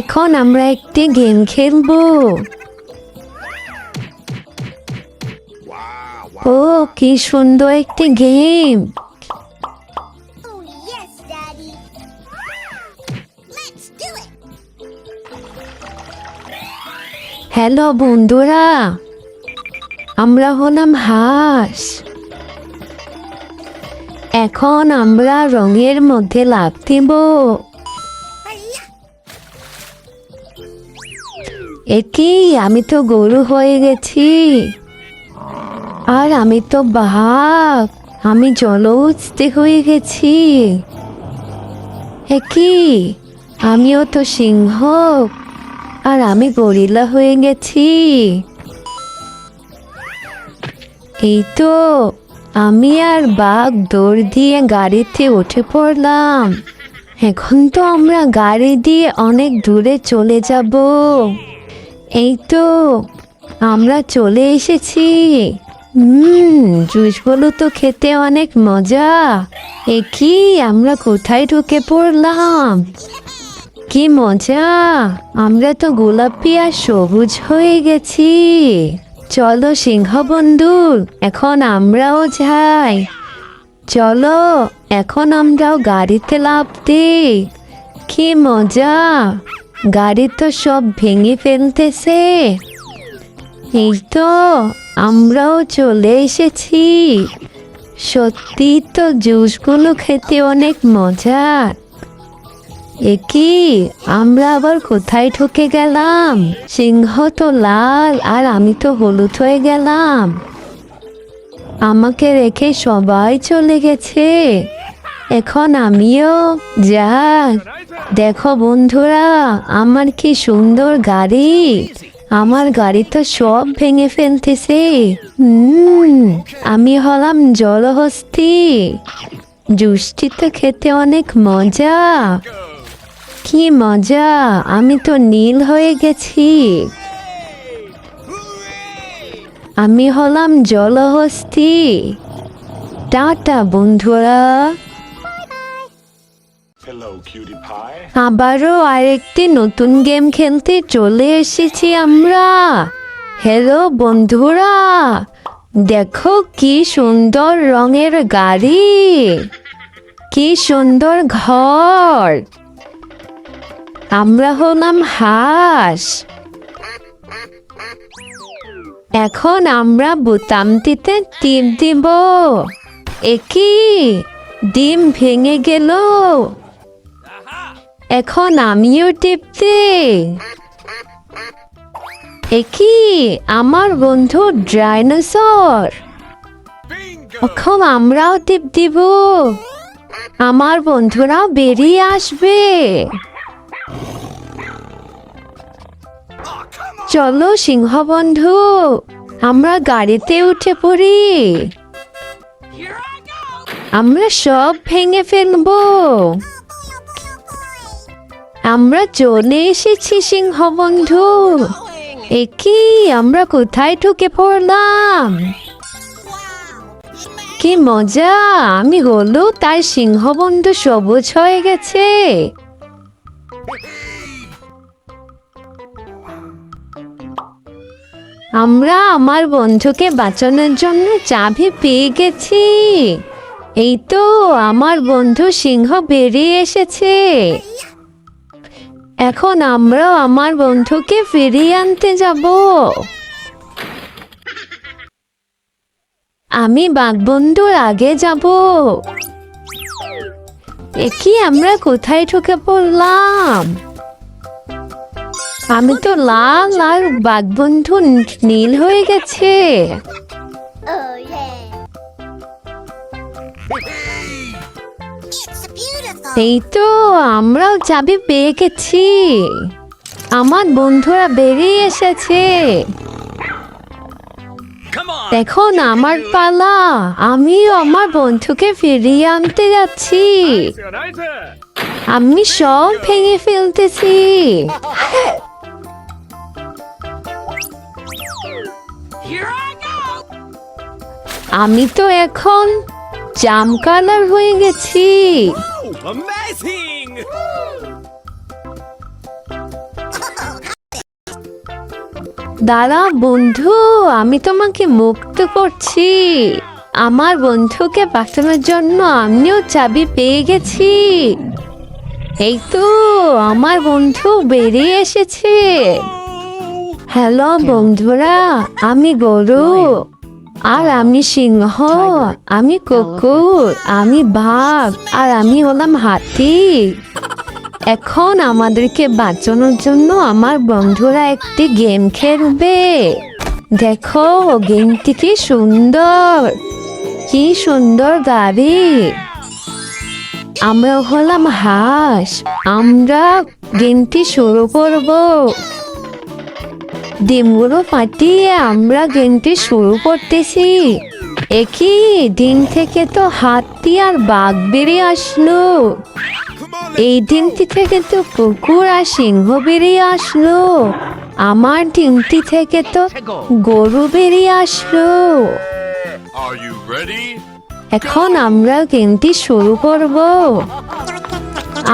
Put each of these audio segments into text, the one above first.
এখন আমরা একটি গেম খেলবো। ও কি সুন্দর একটি game. Oh, yes, Daddy. Let's do it. Hello বন্ধুরা, আমরা হলাম হাঁস। এখন আমরা রঙের মধ্যে লাফ দিব। একই আমি তো গরু হয়ে গেছি, আর আমি তো বাঘ, আমি জলহস্তি হয়ে গেছি। একই আমিও তো সিংহ, আর আমি গরিলা হয়ে গেছি। এই তো আমি আর বাঘ দৌড় দিয়ে গাড়িতে উঠে পড়লাম। এখন তো আমরা গাড়ি দিয়ে অনেক দূরে চলে যাব। এই তো আমরা চলে এসেছি। জুসগুলো তো খেতে অনেক মজা। কি আমরা কোথায় ঢুকে পড়লাম? কি মজা, আমরা তো গোলাপি আর সবুজ হয়ে গেছি। চলো সিংহ বন্ধু, এখন আমরাও যাই। চলো এখন আমরাও গাড়িতে লাফ দিই। কি মজা, গাড়ি তো সব ভেঙে ফেলতেছে। এই তো আমরাও চলে এসেছি। সত্যি তো জুসগুলো খেতে অনেক মজার। কি আমরা আবার কোথায় ঢুকে গেলাম? সিংহ তো লাল আর আমি তো হলুদ হয়ে গেলাম। আমাকে রেখে সবাই চলে গেছে। এখন আমিও যাই। দেখো বন্ধুরা, আমার কি সুন্দর গাড়ি। আমার গাড়ি তো সব ভেঙে ফেলতেছে। আমি হলাম জলহস্তি। জুসটি তো খেতে অনেক মজা। কি মজা, আমি তো নীল হয়ে গেছি। আমি হলাম জলহস্তি। টাটা বন্ধুরা। আবারও আরেকটি নতুন গেম খেলতে চলে এসেছি আমরা। হ্যালো বন্ধুরা, দেখো কি সুন্দর রঙের গাড়ি, কি সুন্দর ঘর। আমরা হলাম হাঁস। এখন আমরা বোতামটিতে টিপ দিব। কি ডিম ভেঙে গেল। এখন আমিও টিপতে। কি আমার বন্ধু ডাইনোসর। এখন আমরাও টিপ দিব, আমার বন্ধুরাও বেরিয়ে আসবে। চলো সিংহ বন্ধু, আমরা গাড়িতে উঠে পড়ি। আমরা সব ভেঙে ফেলবো। আমরা চলে এসেছি সিংহ বন্ধু। কি আমরা কোথায় ঢুকে পড়লাম? কি মজা, আমি হলুদ তার সিংহ বন্ধু সবুজ হয়ে গেছে। আমরা আমার বন্ধুকে বাঁচানোর জন্য চাবি পেয়ে গেছি। এই তো আমার বন্ধু সিংহ বেরিয়ে এসেছে। এখন আমরাও আমার বন্ধুকে ফিরিয়ে আনতে যাব। আমি বাঘ বন্ধুর আগে যাব। কি আমরা কোথায় ঢুকে পড়লাম? আমি তো লাল আর বাঘ বন্ধু নীল হয়ে গেছে। Oh, yeah. It's beautiful. এই তো আমরাও চাবি পেয়ে গেছি। আমার বন্ধুরা বেরিয়ে এসেছে। এখন আমার পালা, আমিও আমার বন্ধুকে ফিরিয়ে আনতে যাচ্ছি। আমি সব ভেঙে ফেলতেছি। আমি তো এখন জাম কালার হয়ে গেছি। Amazing! দাঁড়া বন্ধু, আমি তোমাকে মুক্ত করছি। আমার বন্ধুকে বাঁচানোর জন্য আমিও চাবি পেয়ে গেছি। এই তো আমার বন্ধু বেরিয়ে এসেছে। হ্যালো বন্ধুরা, আমি গরু, আর আমি সিংহ, আমি কুকুর, আমি বাঘ, আর আমি হলাম হাতি। এখন আমাদেরকে বাঁচানোর জন্য আমার বন্ধুরা একটি গেম খেলবে। দেখো গেমটি কি সুন্দর, কি সুন্দর গাড়ি। আমরা হলাম হাঁস, আমরা গেমটি শুরু করব। ডিমগুলো ফাটিয়ে আমরা গেমটি শুরু করতেছি। একই দিন থেকে তো হাতি আর বাঘ বেরিয়ে আসলো, এই দিনটি থেকে তো কুকুর আর সিংহ বেরিয়ে আসলো, আমার দিনটি থেকে তো গরু বেরিয়ে আসলো। Are you ready? এখন আমরা গেমটি শুরু করব।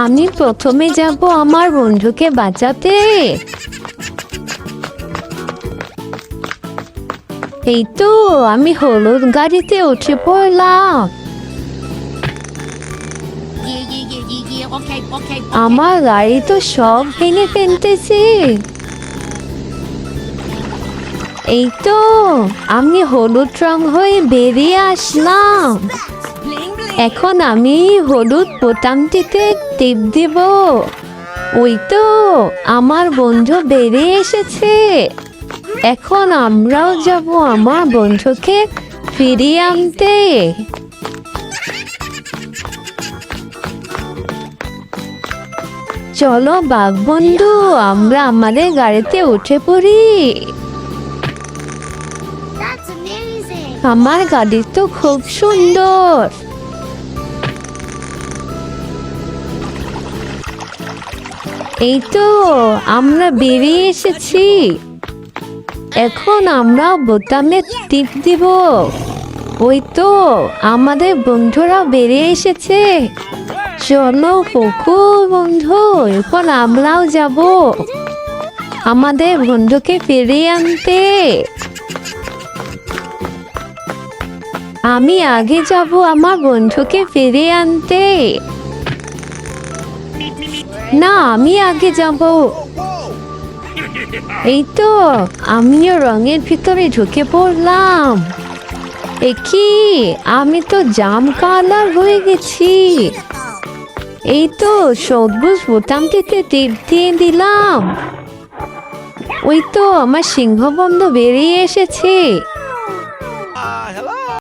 আমি প্রথমে যাব আমার বন্ধুকে বাঁচাতে। এই তো আমি হলুদ গাড়িতে উঠে পড়লাম। Okay. আমার গাড়ি তো সব ভেঙে ফেলতেছে। এই তো আমি হলুদ রং হয়ে বেরিয়ে আসলাম। এখন আমি হলুদ বোতামটিতে টিপ দিব। ওই তো আমার বন্ধু বেরিয়ে এসেছে। এখন আমরাও যাব আমার বন্ধুকে ফিরিয়ে আনতে। চলো বাঘ বন্ধু, আমরা আমাদের গাড়িতে উঠে পড়ি। That's amazing. আমার গাড়ি তো খুব সুন্দর। এই তো আমরা বেরিয়ে এসেছি। এখন আমরা বোতামে টিপ দিব। ওই তো আমাদের বন্ধুরা বেরিয়ে এসেছে। চলো কুকুর বন্ধু, এখন আমরাও যাব আমাদের বন্ধুকে ফিরিয়ে আনতে। আমি আগে যাব আমার বন্ধুকে ফিরিয়ে আনতে। না, আমি আগে যাব। এই তো আমিও রঙের ভিতরে ঢুকে পড়লাম। কি আমি তো জাম কালার হয়ে গেছি। এই তো সবুজ বোতামটিতে টিপ দিয়ে দিলাম। ওই তো আমার সিংহ বন্ধু বেরিয়ে এসেছে। Hello.